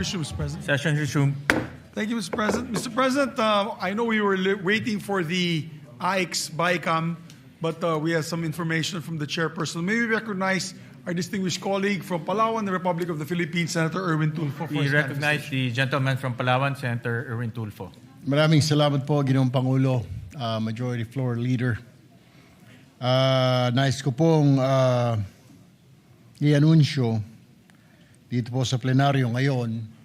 Mr. President. Session resumed. Thank you, Mr. President. Mr. President, I know we were waiting for the AIX BICAM, but we have some information from the chairperson. May we recognize our distinguished colleague from Palawan, the Republic of the Philippines, Senator Erwin Tulfo. For We his recognize the gentleman from Palawan, Senator Erwin Tulfo. Maraming salamat po, Ginoong Pangulo, Majority Floor Leader. Nais ko pong i-anunsyo dito po sa plenaryo ngayon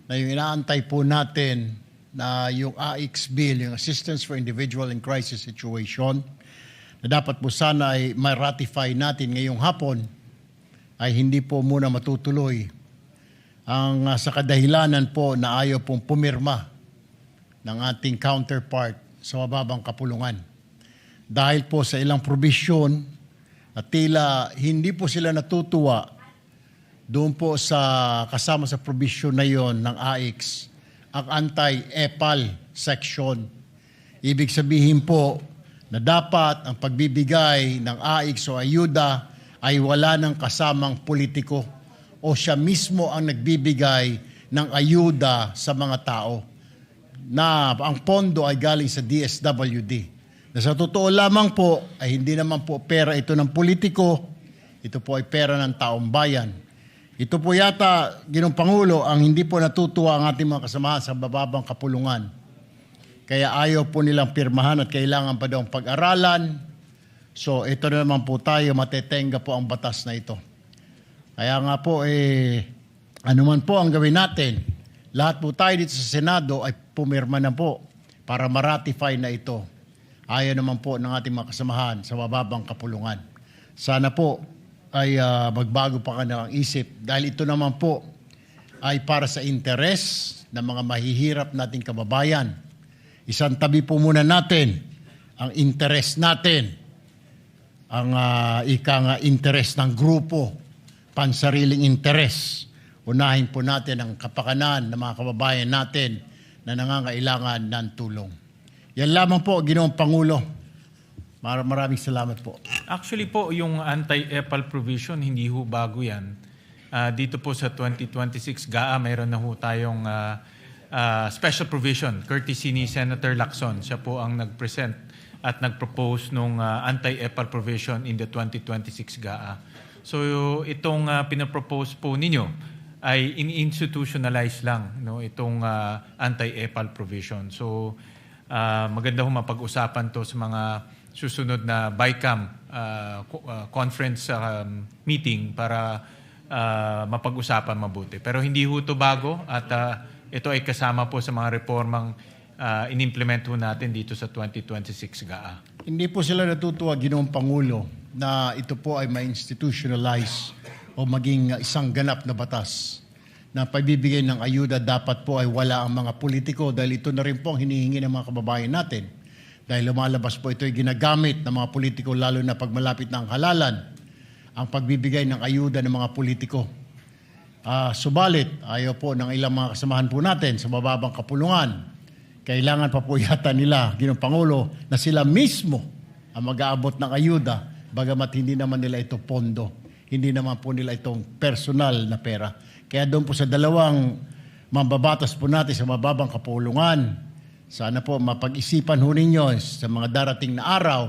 na yung inaantay po natin na yung AIX Bill, yung Assistance for Individual in Crisis Situation, na dapat po sana ay ma-ratify natin ngayong hapon, ay hindi po muna matutuloy. Ang sa kadahilanan po na ayaw pong pumirma ng ating counterpart sa mababang kapulungan. Dahil po sa ilang probisyon at tila hindi po sila natutuwa doon po sa kasama sa provision na yon ng AIX, ang anti-EPAL section. Ibig sabihin po na dapat ang pagbibigay ng AIX o ayuda ay wala ng kasamang politiko o siya mismo ang nagbibigay ng ayuda sa mga tao na ang pondo ay galing sa DSWD. Na sa totoo lamang po ay hindi naman po pera ito ng politiko, ito po ay pera ng taong bayan. Ito po yata, Ginoong Pangulo, ang hindi po natutuwa ang ating mga kasamahan sa bababang kapulungan. Kaya ayaw po nilang pirmahan at kailangan pa daw pag-aralan. So ito na naman po tayo, matetenga po ang batas na ito. Kaya nga po, ano man po ang gawin natin, lahat po tayo dito sa Senado ay pumirma na po para ma-ratify na ito. Ayaw naman po ng ating mga kasamahan sa bababang kapulungan. Sana po ay magbago pa kanilang isip dahil ito naman po ay para sa interes ng mga mahihirap nating kababayan. Isang tabi po muna natin ang interes natin, ang interes ng grupo, pansariling interes. Unahin po natin ang kapakanan ng mga kababayan natin na nangangailangan ng tulong. Yan lamang po, Ginoong Pangulo. Maraming salamat po. Actually po, yung anti-EPAL provision, hindi ho bago yan. Dito po sa 2026 GAA, mayroon na ho tayong special provision, courtesy ni Senator Lacson. Siya po ang nag-present at nag-propose nung anti-EPAL provision in the 2026 GAA. So itong pinapropose po ninyo ay in-institutionalize lang, no, itong anti-EPAL provision. So maganda ho mapag-usapan to sa mga susunod na BICAM conference meeting para mapag-usapan mabuti. Pero hindi ho ito bago at ito ay kasama po sa mga reformang in-implement ho natin dito sa 2026 GAA. Hindi po sila natutuwa, Ginoong Pangulo, na ito po ay ma-institutionalize o maging isang ganap na batas na pagbibigay ng ayuda dapat po ay wala ang mga politiko dahil ito na rin po ang hinihingi ng mga kababayan natin. Dahil lumalabas po ito ay ginagamit ng mga politiko lalo na pag malapit na ang halalan ang pagbibigay ng ayuda ng mga politiko. Subalit, ayaw po ng ilang mga kasamahan po natin sa mababang kapulungan. Kailangan pa po yata nila, Ginoong Pangulo, na sila mismo ang mag-aabot ng ayuda bagamat hindi naman nila ito pondo. Hindi naman po nila itong personal na pera. Kaya doon po sa dalawang mambabatas po natin sa mababang kapulungan, sana po mapag-isipan ho ninyo sa mga darating na araw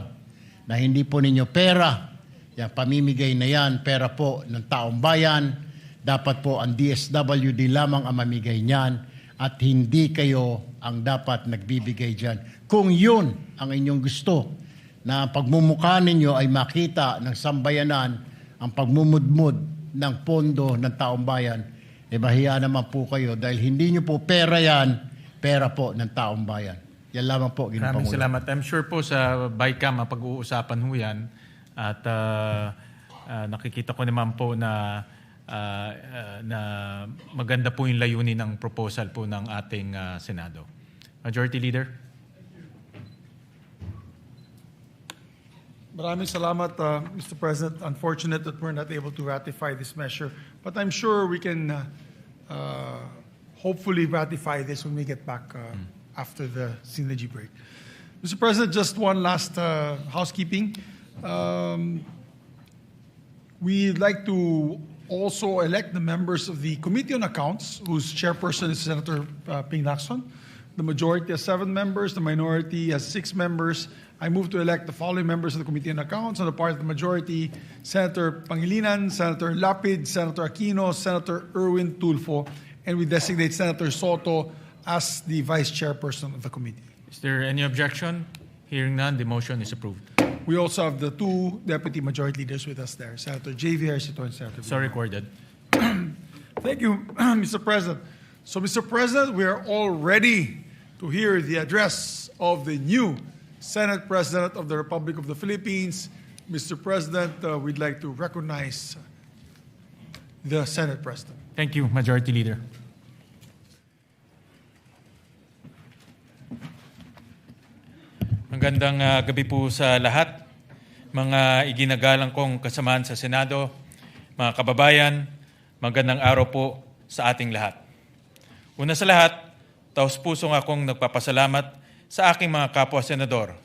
na hindi po ninyo pera, yung pamimigay na yan, pera po ng taong bayan, dapat po ang DSWD lamang ang mamigay niyan at hindi kayo ang dapat nagbibigay dyan. Kung yun ang inyong gusto, na pagmumukha ninyo ay makita ng sambayanan ang pagmumudmud ng pondo ng taong bayan, bahiya naman po kayo dahil hindi nyo po pera yan, pera po ng taong bayan. Yan lamang po, Ginoong Maraming Pangulo. salamat. I'm sure po sa BICAM, mapag-uusapan ho yan. At nakikita ko naman po na maganda po yung layunin ng proposal po ng ating Senado. Majority Leader. Maraming salamat, Mr. President. Unfortunate that we're not able to ratify this measure, but I'm sure we can hopefully ratify this when we get back after the Synergy break. Mr. President, just one last housekeeping. We'd like to also elect the members of the Committee on Accounts, whose chairperson is Senator Ping Lacson. The majority has 7 members, the minority has 6 members. I move to elect the following members of the Committee on Accounts. On the part of the majority, Senator Pangilinan, Senator Lapid, Senator Aquino, Senator Erwin Tulfo, and we designate Senator Soto as the vice chairperson of the committee. Is there any objection? Hearing none, the motion is approved. We also have the 2 deputy majority leaders with us there, Senator J.V. Ejercito and Senator So recorded. Thank you, Mr. President. So, Mr. President, we are all ready to hear the address of the new Senate President of the Republic of the Philippines. Mr. President, we'd like to recognize the Senate President. Thank you, Majority Leader. Magandang gabi po sa lahat. Mga iginagalang kong kasamaan sa Senado, mga kababayan, magandang araw po sa ating lahat. Una sa lahat, taos-pusong akong nagpapasalamat sa aking mga kapwa-senador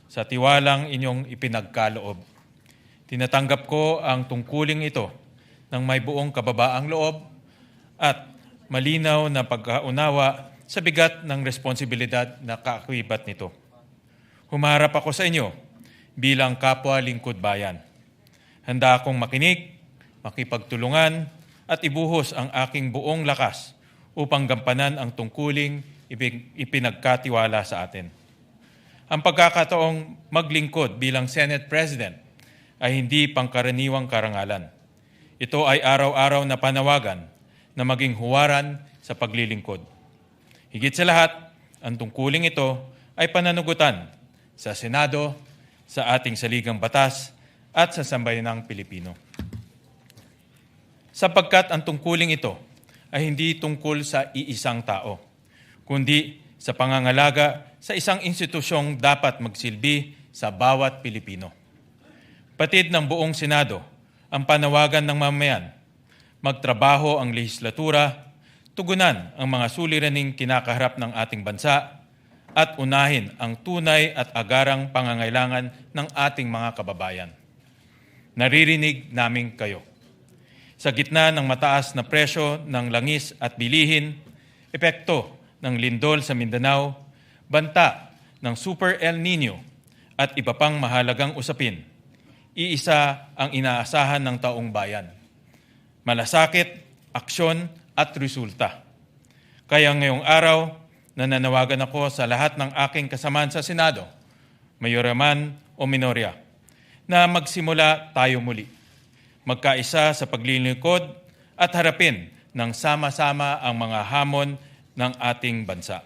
sa tiwalang inyong ipinagkaloob. Tinatanggap ko ang tungkuling ito ng may buong kababaang loob at malinaw na pagkaunawa sa bigat ng responsibilidad na kaakibat nito. Humarap ako sa inyo bilang kapwa lingkod bayan. Handa akong makinig, makipagtulungan at ibuhos ang aking buong lakas upang gampanan ang tungkuling ipinagkatiwala sa atin. Ang pagkakataong maglingkod bilang Senate President ay hindi pangkaraniwang karangalan. Ito ay araw-araw na panawagan na maging huwaran sa paglilingkod. Higit sa lahat, ang tungkuling ito ay pananagutan sa Senado, sa ating saligang batas, at sa sambayanang Pilipino. Sapagkat ang tungkuling ito ay hindi tungkol sa iisang tao, kundi sa pangangalaga sa isang institusyong dapat magsilbi sa bawat Pilipino. Patid ng buong Senado ang panawagan ng mamamayan, magtrabaho ang lehislatura, tugunan ang mga suliraning kinakaharap ng ating bansa, at unahin ang tunay at agarang pangangailangan ng ating mga kababayan. Naririnig namin kayo. Sa gitna ng mataas na presyo ng langis at bilihin, epekto ng lindol sa Mindanao, banta ng Super El Nino at iba pang mahalagang usapin, iisa ang inaasahan ng taong bayan. Malasakit, aksyon at resulta. Kaya ngayong araw, nananawagan ako sa lahat ng aking kasamaan sa Senado, mayora man o minorya, na magsimula tayo muli. Magkaisa sa paglilingkod at harapin ng sama-sama ang mga hamon ng ating bansa.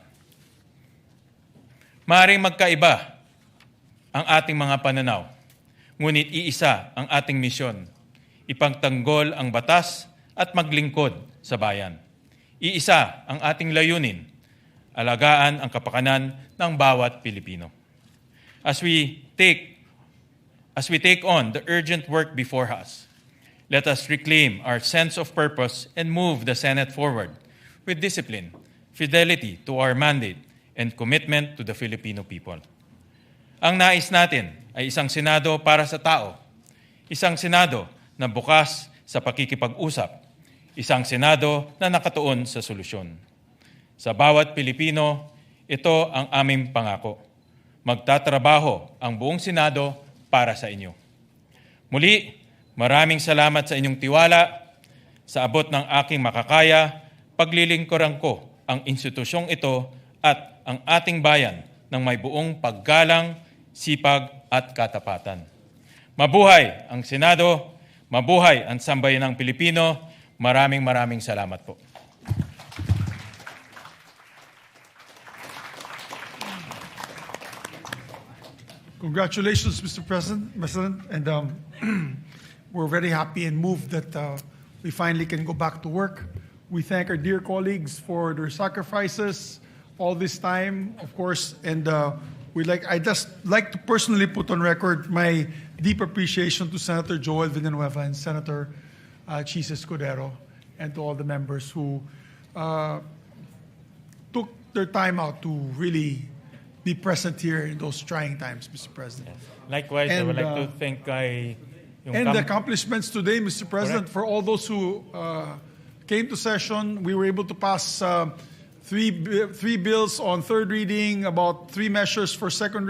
Maaaring magkaiba ang ating mga pananaw, ngunit iisa ang ating misyon, ipagtanggol ang batas at maglingkod sa bayan. Iisa ang ating layunin, alagaan ang kapakanan ng bawat Pilipino. As we take on the urgent work before us, let us reclaim our sense of purpose and move the Senate forward with discipline, fidelity to our mandate, and commitment to the Filipino people. Ang nais natin ay isang Senado para sa tao, isang Senado na bukas sa pakikipag-usap, isang Senado na nakatuon sa solusyon. Sa bawat Pilipino, ito ang aming pangako. Magtatrabaho ang buong Senado para sa inyo. Muli, maraming salamat sa inyong tiwala. Sa abot ng aking makakaya, paglilingkuran ko ang institusyong ito at ang ating bayan ng may buong paggalang, sipag at katapatan. Mabuhay ang Senado, mabuhay ang sambayanang Pilipino. Maraming salamat po. Congratulations, Mr. President. And we're very happy and moved that we finally can go back to work. We thank our dear colleagues for their sacrifices all this time, of course. And I just like to personally put on record my deep appreciation to Senator Joel Villanueva and Senator Chis Escudero, and to all the members who took their time out to really be present here in those trying times, Mr. President. Likewise, I And, would like to thank And the accomplishments today, Mr. President, for all those who came to session, we were able to pass three bills on third reading, about 3 measures for second